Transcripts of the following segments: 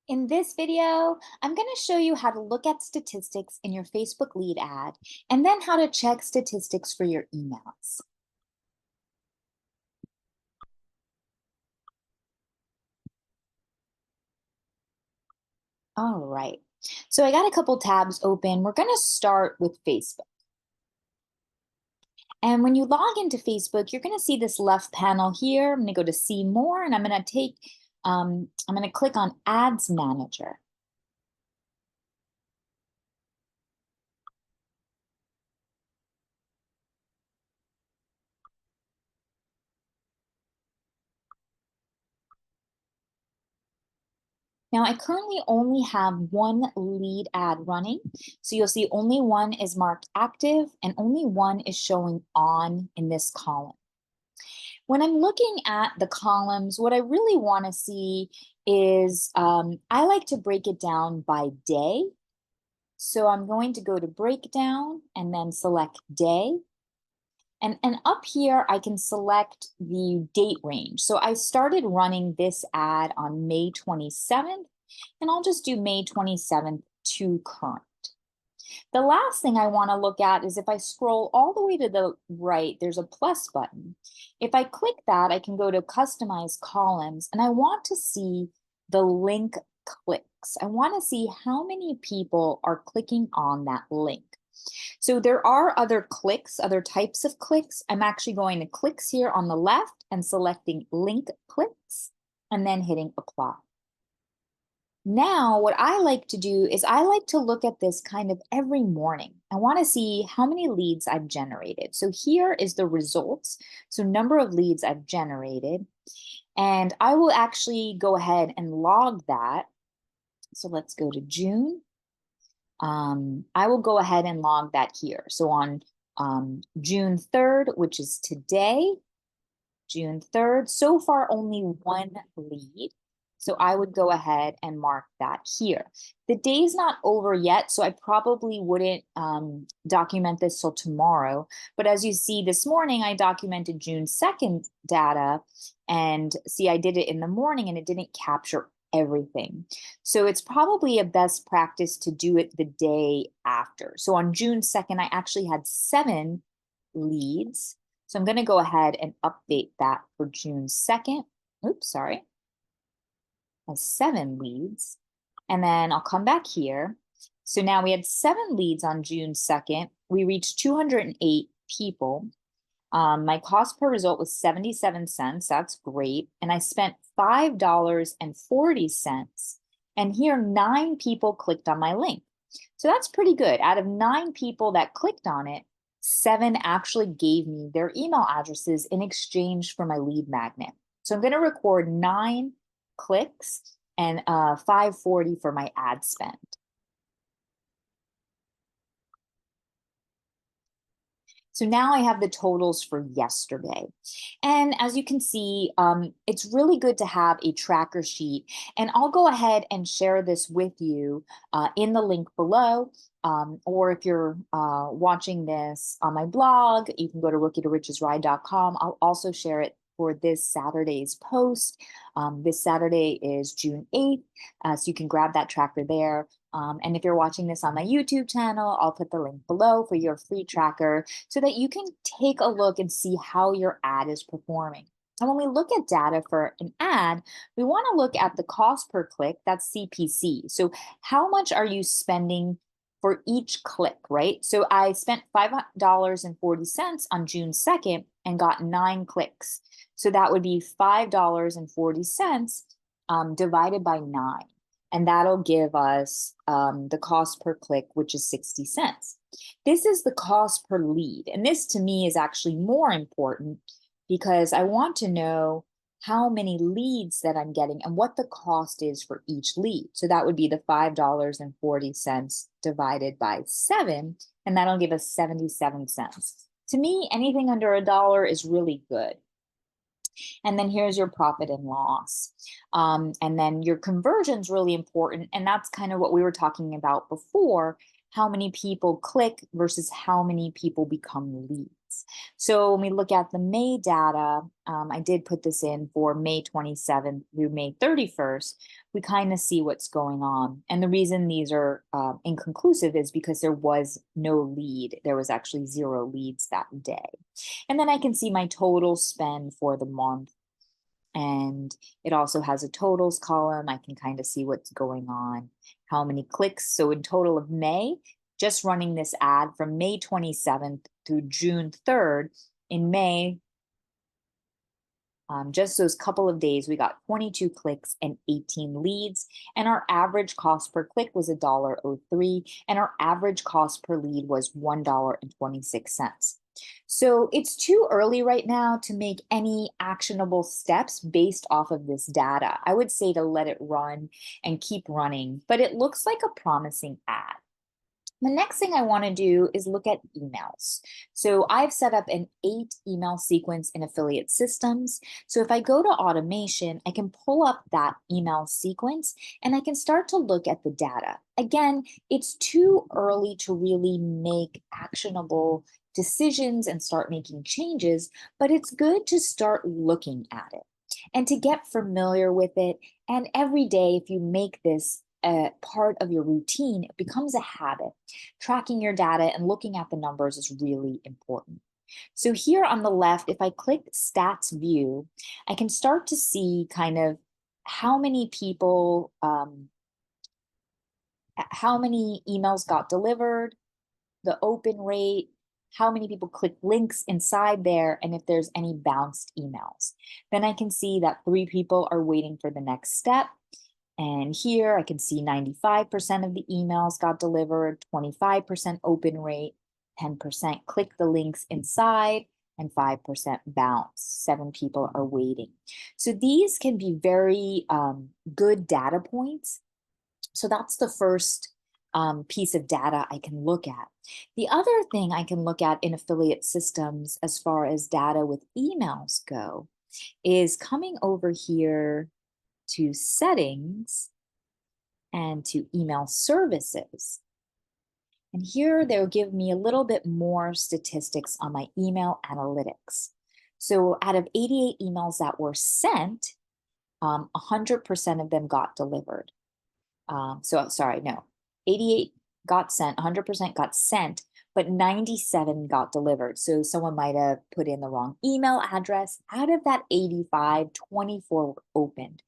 In this video, I'm going to show you how to look at statistics in your Facebook lead ad and then how to check statistics for your emails. All right. So I got a couple tabs open. We're going to start with Facebook. And when you log into Facebook, you're going to see this left panel here. I'm going to go to see more and I'm going to click on Ads Manager. Now, I currently only have one lead ad running. So you'll see only one is marked active and only one is showing on in this column. When I'm looking at the columns, what I really want to see is I like to break it down by day. So I'm going to go to breakdown and then select day. And up here, I can select the date range. So I started running this ad on May 27th, and I'll just do May 27th to current. The last thing I want to look at is if I scroll all the way to the right, there's a plus button. If I click that, I can go to customize columns, and I want to see the link clicks. I want to see how many people are clicking on that link. So there are other clicks, other types of clicks. I'm actually going to clicks here on the left and selecting link clicks and then hitting apply. Now, what I like to do is I like to look at this kind of every morning. I want to see how many leads I've generated. So here is the results. So number of leads I've generated. And I will actually go ahead and log that. So let's go to June. I will go ahead and log that here. So on June 3rd, which is today, June 3rd, so far only one lead. So I would go ahead and mark that here. The day's not over yet, so I probably wouldn't document this till tomorrow. But as you see this morning, I documented June 2nd data. And see, I did it in the morning and it didn't capture everything. So it's probably a best practice to do it the day after. So on June 2nd, I actually had 7 leads. So I'm going to go ahead and update that for June 2nd. Oops, sorry. Has 7 leads. And then I'll come back here. So now we had 7 leads on June 2nd. We reached 208 people. My cost per result was 77 cents. That's great. And I spent $5.40. And here, 9 people clicked on my link. So that's pretty good. Out of 9 people that clicked on it, 7 actually gave me their email addresses in exchange for my lead magnet. So I'm going to record 9 clicks and $5.40 for my ad spend. So now I have the totals for yesterday. And as you can see, it's really good to have a tracker sheet. And I'll go ahead and share this with you in the link below. Or if you're watching this on my blog, you can go to rookie2richesride.com. I'll also share it for this Saturday's post. This Saturday is June 8th, so you can grab that tracker there. And if you're watching this on my YouTube channel, I'll put the link below for your free tracker so that you can take a look and see how your ad is performing. And when we look at data for an ad, we want to look at the cost per click, that's CPC. So how much are you spending for each click, right? So I spent $5.40 on June 2nd and got 9 clicks. So that would be $5.40 divided by 9. And that'll give us the cost per click, which is 60 cents. This is the cost per lead. And this to me is actually more important because I want to know how many leads that I'm getting and what the cost is for each lead. So that would be the $5.40 divided by 7, and that'll give us 77 cents. To me, anything under $1 is really good. And then here's your profit and loss. And then your conversion is really important. And that's kind of what we were talking about before, how many people click versus how many people become leads. leads. So when we look at the May data, I did put this in for May 27th through May 31st. We kind of see what's going on. And the reason these are inconclusive is because there was no lead. There was actually 0 leads that day. And then I can see my total spend for the month. And it also has a totals column. I can kind of see what's going on, how many clicks. So in total of May, just running this ad from May 27th through June 3rd, in May, just those couple of days, we got 22 clicks and 18 leads. And our average cost per click was $1.03. And our average cost per lead was $1.26. So it's too early right now to make any actionable steps based off of this data. I would say to let it run and keep running, but it looks like a promising ad. The next thing I want to do is look at emails. So I've set up an 8 email sequence in affiliate systems. So if I go to automation, I can pull up that email sequence and I can start to look at the data. Again, it's too early to really make actionable decisions and start making changes, but it's good to start looking at it and to get familiar with it. And every day, if you make this a part of your routine, it becomes a habit. Tracking your data and looking at the numbers is really important. So here on the left, if I click Stats View, I can start to see kind of how many people, how many emails got delivered, the open rate, how many people click links inside there, and if there's any bounced emails. Then I can see that 3 people are waiting for the next step. And here I can see 95% of the emails got delivered, 25% open rate, 10% click the links inside, and 5% bounce. 7 people are waiting. So these can be very good data points. So that's the first piece of data I can look at. The other thing I can look at in affiliate systems as far as data with emails go is coming over here to settings and to email services. And here they'll give me a little bit more statistics on my email analytics. So out of 88 emails that were sent, 100% of them got delivered. 88 got sent, 100% got sent, but 97 got delivered. So someone might have put in the wrong email address. Out of that 85, 24 were opened.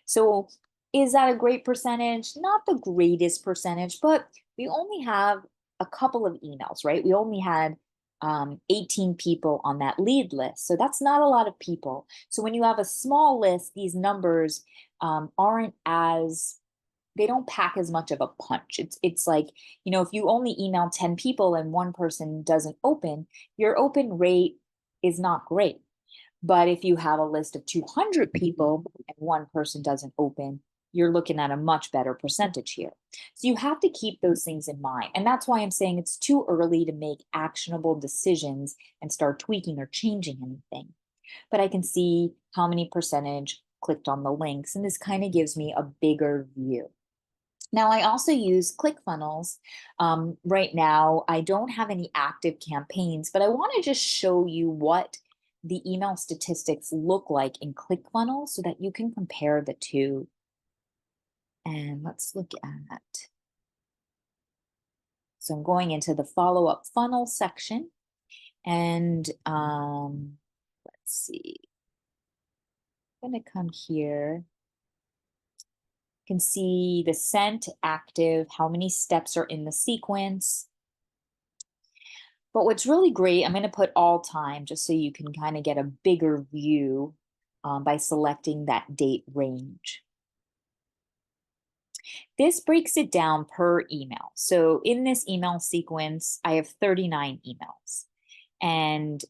So is that a great percentage? Not the greatest percentage, but we only have a couple of emails, right? We only had 18 people on that lead list. So that's not a lot of people. So when you have a small list, these numbers aren't as, they don't pack as much of a punch. It's like, you know, if you only email 10 people and 1 person doesn't open, your open rate is not great. But if you have a list of 200 people and 1 person doesn't open, you're looking at a much better percentage here. So you have to keep those things in mind. And that's why I'm saying it's too early to make actionable decisions and start tweaking or changing anything. But I can see how many percentage clicked on the links, and this kind of gives me a bigger view. Now, I also use ClickFunnels. Right now, I don't have any active campaigns, but I want to just show you what the email statistics look like in ClickFunnels so that you can compare the two. And let's look at, so I'm going into the follow-up funnel section, and let's see, I'm going to come here. You can see the sent, active, how many steps are in the sequence. But what's really great, I'm going to put all time just so you can kind of get a bigger view by selecting that date range. This breaks it down per email. So in this email sequence, I have 39 emails. And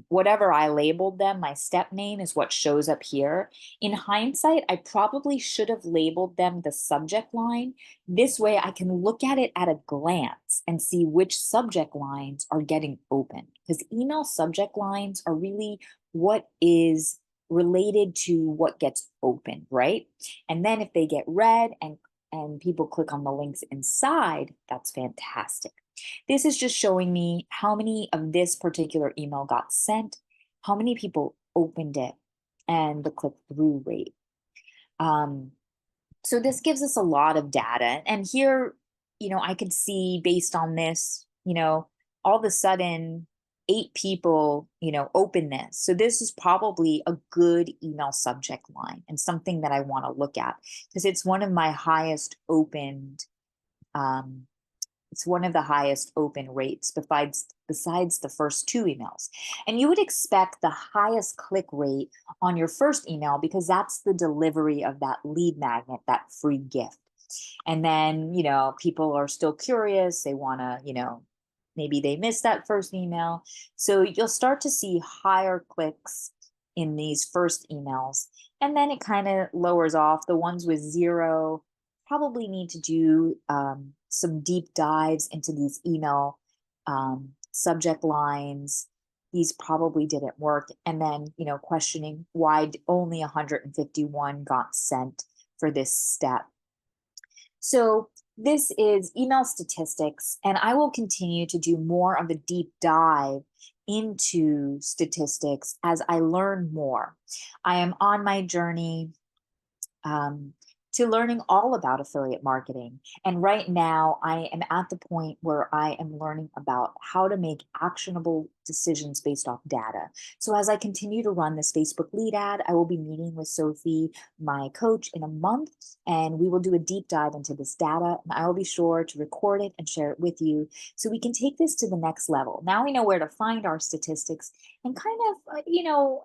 whatever I labeled them, my step name is what shows up here. In hindsight, I probably should have labeled them the subject line. This way I can look at it at a glance and see which subject lines are getting opened, because email subject lines are really what is related to what gets opened, right? And then if they get read and people click on the links inside, that's fantastic. This is just showing me how many of this particular email got sent, how many people opened it, and the click-through rate. So this gives us a lot of data. And here, I could see based on this, all of a sudden 8 people, open this. So this is probably a good email subject line and something that I want to look at because it's one of my highest opened um, it's one of the highest open rates besides the first 2 emails. And you would expect the highest click rate on your first email because that's the delivery of that lead magnet, that free gift. And then, people are still curious. They want to, maybe they missed that first email. So you'll start to see higher clicks in these first emails. And then it kind of lowers off. The ones with 0 probably need to do some deep dives into these email subject lines. These probably didn't work. And then, questioning why only 151 got sent for this step. So this is email statistics, and I will continue to do more of a deep dive into statistics as I learn more. I am on my journey to learning all about affiliate marketing. And right now, I am at the point where I am learning about how to make actionable decisions based off data. So as I continue to run this Facebook lead ad, I will be meeting with Sophie, my coach, in a month, and we will do a deep dive into this data. And I will be sure to record it and share it with you so we can take this to the next level. Now we know where to find our statistics and kind of,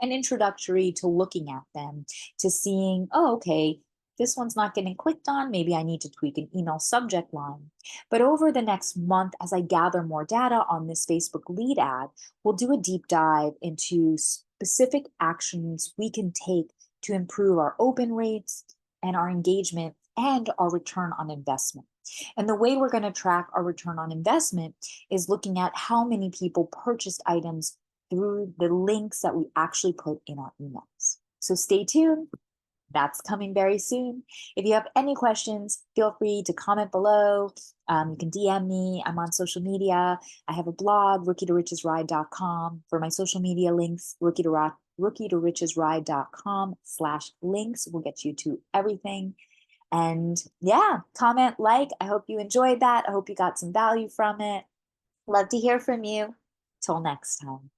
an introductory to looking at them, to seeing, oh, okay, this one's not getting clicked on. Maybe I need to tweak an email subject line. But over the next month, as I gather more data on this Facebook lead ad, we'll do a deep dive into specific actions we can take to improve our open rates and our engagement and our return on investment. And the way we're going to track our return on investment is looking at how many people purchased items through the links that we actually put in our emails. So stay tuned. That's coming very soon. If you have any questions, feel free to comment below. You can DM me. I'm on social media. I have a blog, rookie-to-riches-ride.com. For my social media links, rookie-to-riches-ride.com/links will get you to everything. And yeah, comment, like. I hope you enjoyed that. I hope you got some value from it. Love to hear from you. Till next time.